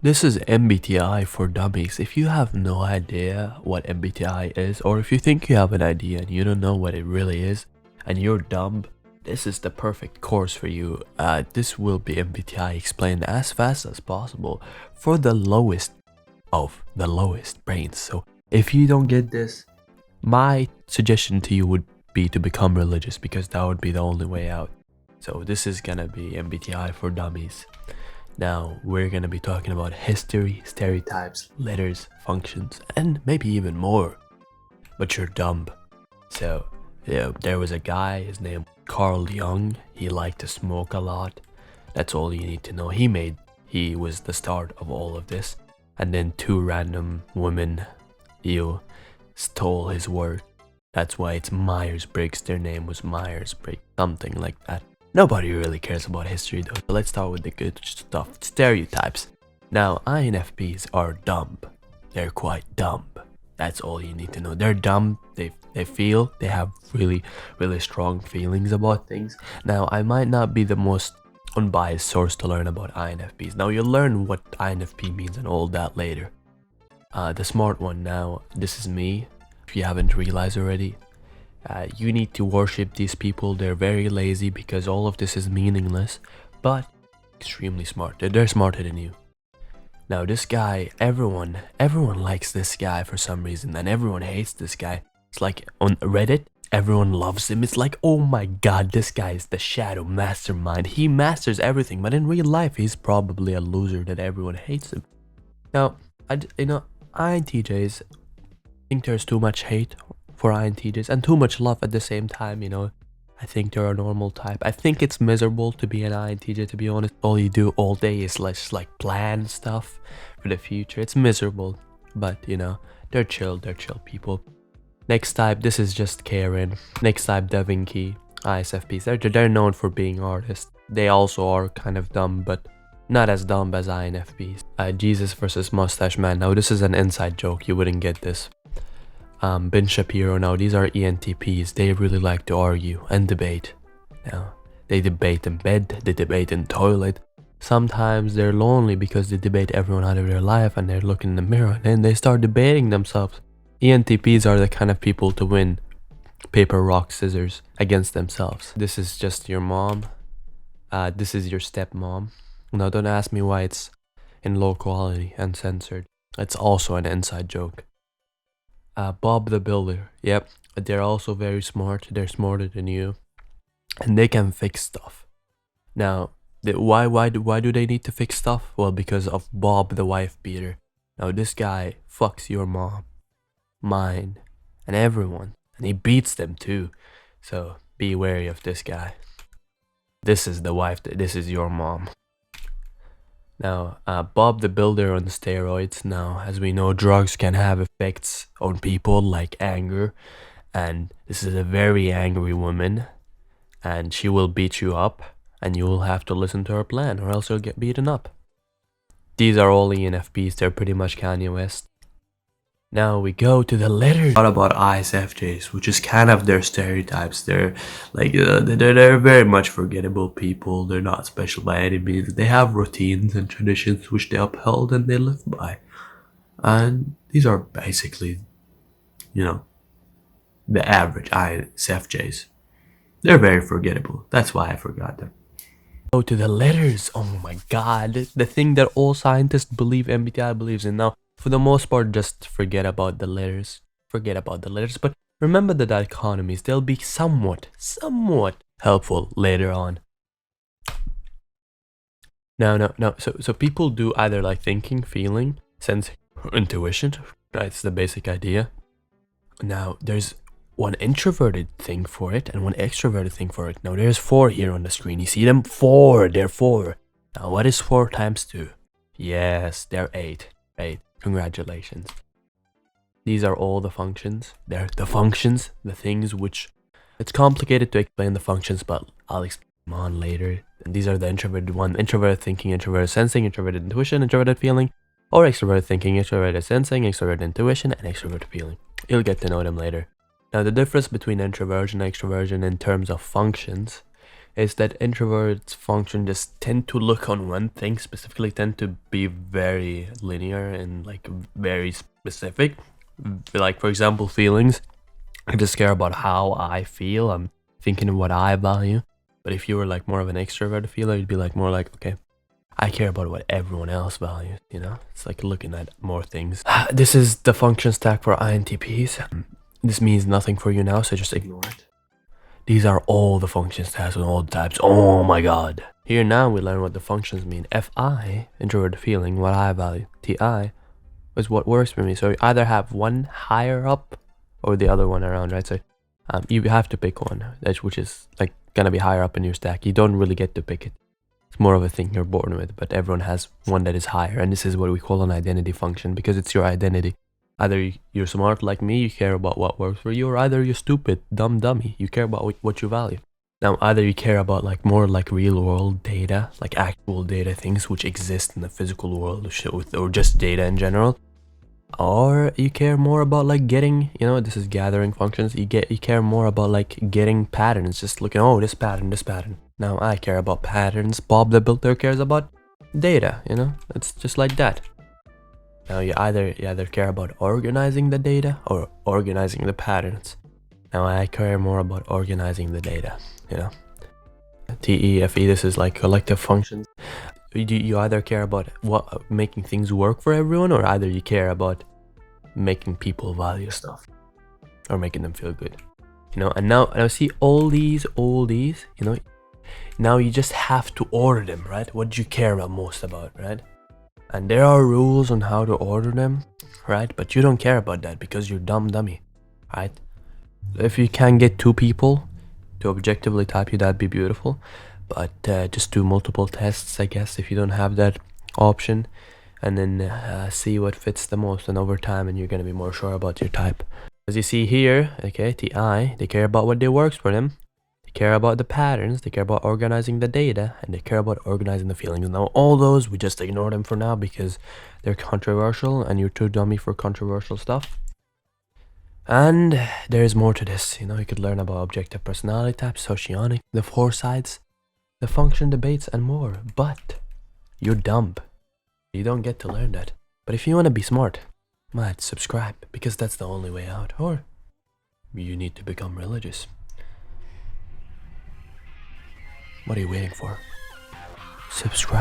This is MBTI for dummies. If you have no idea what MBTI is, or if you think you have an idea and you don't know what it really is, and you're dumb, this is the perfect course for you. This will be MBTI explained as fast as possible for the lowest of the lowest brains. So if you don't get this, my suggestion to you would be to become religious, because that would be the only way out. So this is gonna be MBTI for dummies. Now we're gonna be talking about history, stereotypes, letters, functions, and maybe even more. But you're dumb. So yeah, there was a guy, his name Carl Jung. He liked to smoke a lot. That's all you need to know. He was the start of all of this. And then two random women, stole his work. That's why it's Myers-Briggs. Their name was Myers-Briggs, something like that. Nobody really cares about history though, so let's start with the good stuff. Stereotypes. Now, INFPs are dumb. They're quite dumb. That's all you need to know. They're dumb. They have really strong feelings about things. Now, I might not be the most unbiased source to learn about INFPs. Now, you'll learn what INFP means and all that later. The smart one now, this is me. If you haven't realized already, you need to worship these people. They're very lazy because all of this is meaningless, but extremely smart. They're smarter than you. Now this guy, everyone likes this guy for some reason, and everyone hates this guy. It's like on Reddit, everyone loves him. It's like, oh my god, this guy is the shadow mastermind. He masters everything, but in real life, he's probably a loser that everyone hates him. Now, INTJs, I think there's too much hate for INTJs and too much love at the same time. I think they're a normal type. I think it's miserable to be an INTJ, to be honest. All you do all day is just like plan stuff for the future. It's miserable, but they're chill people. Next type, this is just Karen. Next type, Da Vinci. ISFPs, they're known for being artists. They also are kind of dumb, but not as dumb as INFPs. Jesus versus Mustache Man. Now this is an inside joke, you wouldn't get this. Ben Shapiro. Now these are ENTPs. They really like to argue and debate. Now they debate in bed, they debate in toilet. Sometimes they're lonely because they debate everyone out of their life, and they're looking in the mirror and then they start debating themselves. ENTPs are the kind of people to win paper, rock, scissors against themselves. This is just your mom. This is your stepmom. Now don't ask me why it's in low quality and censored. It's also an inside joke. Bob the Builder. Yep, they're also very smart. They're smarter than you, and they can fix stuff. Now, why do they need to fix stuff? Well, because of Bob the wife beater. Now this guy fucks your mom, mine, and everyone, and he beats them too. So be wary of this guy. This is the wife. This is your mom. Now, Bob the Builder on steroids. Now, as we know, drugs can have effects on people like anger. And this is a very angry woman. And she will beat you up. And you will have to listen to her plan, or else you'll get beaten up. These are all ENFPs. They're pretty much Kanye West. Now we go to the letters. What about ISFJs, which is kind of their stereotypes? They're like they're very much forgettable people. They're not special by any means. They have routines and traditions which they uphold and they live by. And these are basically, the average ISFJs. They're very forgettable. That's why I forgot them. Go to the letters. Oh my god, the thing that all scientists believe MBTI believes in. Now, for the most part, just forget about the letters. But remember the dichotomies. They'll be somewhat helpful later on. No. So people do either like thinking, feeling, sensing, intuition. That's the basic idea. Now, there's one introverted thing for it and one extroverted thing for it. Now, there's 4 here on the screen. You see them? 4. They're 4. Now, what is 4 times 2? Yes, they're 8. 8. Congratulations. These are all the functions. They're the functions, the things which... It's complicated to explain the functions, but I'll explain them on later. And these are the introverted one. Introverted thinking, introverted sensing, introverted intuition, introverted feeling. Or extroverted thinking, extroverted sensing, extroverted intuition, and extroverted feeling. You'll get to know them later. Now, the difference between introversion and extroversion in terms of functions is that introverts function just tend to look on one thing specifically, tend to be very linear and like very specific. Like for example, feelings. I just care about how I feel. I'm thinking of what I value. But if you were like more of an extrovert feeler, you'd be like more like, okay, I care about what everyone else values, you know? It's like looking at more things. This is the function stack for INTPs. This means nothing for you now, so just ignore it. These are all the function stacks and all the types. Oh my god. Here now we learn what the functions mean. FI, introvert feeling, what I value. TI is what works for me. So you either have one higher up or the other one around, right? So you have to pick one, which is like gonna be higher up in your stack. You don't really get to pick it. It's more of a thing you're born with, but everyone has one that is higher, and this is what we call an identity function because it's your identity. Either you're smart like me, you care about what works for you, or either you're stupid, dumb dummy, you care about what you value. Now, either you care about like more like real world data, like actual data, things which exist in the physical world, or just data in general, or you care more about like getting, you know, this is gathering functions. You care more about like getting patterns, just looking, oh, this pattern. Now I care about patterns. Bob the Builder cares about data, you know, it's just like that. Now you either care about organizing the data or organizing the patterns. Now I care more about organizing the data, you know. TEFE, this is like collective functions. You either care about making things work for everyone, or either you care about making people value stuff or making them feel good, you know. And now see all these, you know, now you just have to order them, right? What do you care about most about, right? And there are rules on how to order them, right? But you don't care about that because you're dummy, right? If you can get 2 people to objectively type you, that'd be beautiful. But just do multiple tests, I guess, if you don't have that option, and then see what fits the most. And over time, and you're gonna be more sure about your type. As you see here, okay, TI, they care about what works for them. They care about the patterns. They care about organizing the data, and they care about organizing the feelings. Now, all those we just ignore them for now because they're controversial, and you're too dummy for controversial stuff. And there's more to this, you know. You could learn about objective personality types, socionic, the 4 sides, the function debates, and more. But you're dumb. You don't get to learn that. But if you want to be smart, might subscribe, because that's the only way out. Or you need to become religious. What are you waiting for? Subscribe.